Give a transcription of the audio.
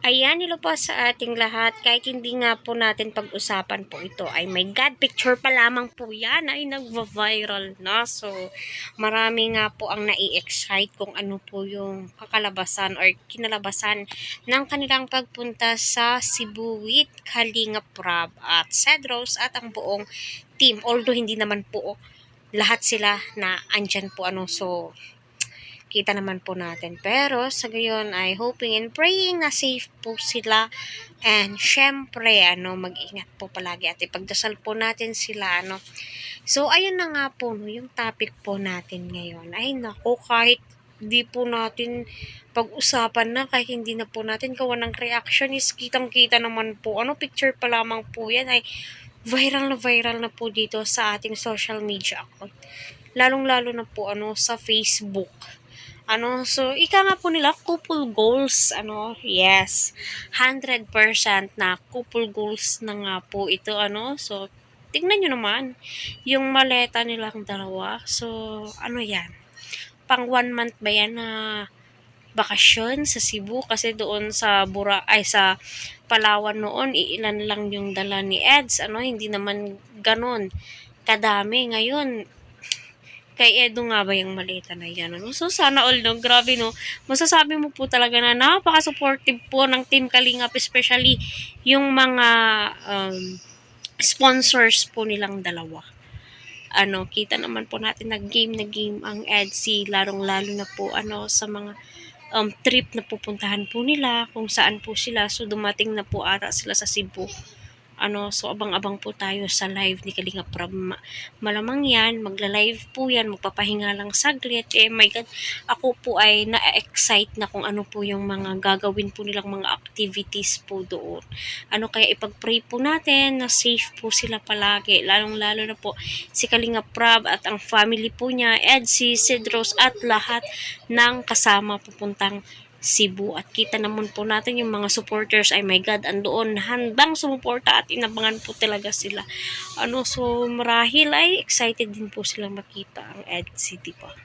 Ayan, hello po sa ating lahat. Kahit hindi nga po natin pag-usapan po ito, ay my God, picture pa lamang po yan ay nagva-viral na. So, marami nga po ang nai-excite kung ano po yung kakalabasan or kinalabasan ng kanilang pagpunta sa Cebu with Kalingap Rab at Cedros at ang buong team. Although hindi naman po lahat sila na andyan po so kita naman po natin. Pero sa gayon ay hoping and praying na safe po sila. And syempre, mag-ingat po palagi at ipagdasal po natin sila, So, ayun na nga po, yung topic po natin ngayon. Ay, nako, kahit di po natin pag-usapan na, kahit hindi na po natin gawa ng reaction is kitang-kita naman po. Picture pa lamang po yan ay viral na po dito sa ating social media account. Lalong-lalo na po, sa Facebook. So, ika nga po nila, couple goals, yes, 100% na couple goals na nga po ito, so, tingnan nyo naman, yung maleta nilang dalawa, so, yan, pang 1 month ba yan na bakasyon sa Cebu, kasi doon sa sa Palawan noon, iilan lang yung dala ni Eds, hindi naman ganon kadami, ngayon, kay Edo nga ba yung malita na yan? So, sana all, grabe, masasabi mo po talaga na napaka-supportive po ng Team Kalingap, especially yung mga sponsors po nilang dalawa. Kita naman po natin na game ang EDC, larong-lalo na po, sa mga trip na pupuntahan po nila, kung saan po sila. So, dumating na po ata sila sa Cebu. So abang-abang po tayo sa live ni Kalingap Rab. Malamang yan, magla-live po yan, magpapahinga lang saglit. My God, ako po ay na-excite na kung ano po yung mga gagawin po nilang mga activities po doon. Kaya ipag-pray po natin na safe po sila palagi. Lalong-lalo na po si Kalingap Rab at ang family po niya, Edsy, Cedros at lahat ng kasama pupuntang Cebu. At kita naman po natin yung mga supporters ay my God, andoon handang sumuporta at inabangan po talaga sila. So marahil ay excited din po sila makita ang EDC, di ba?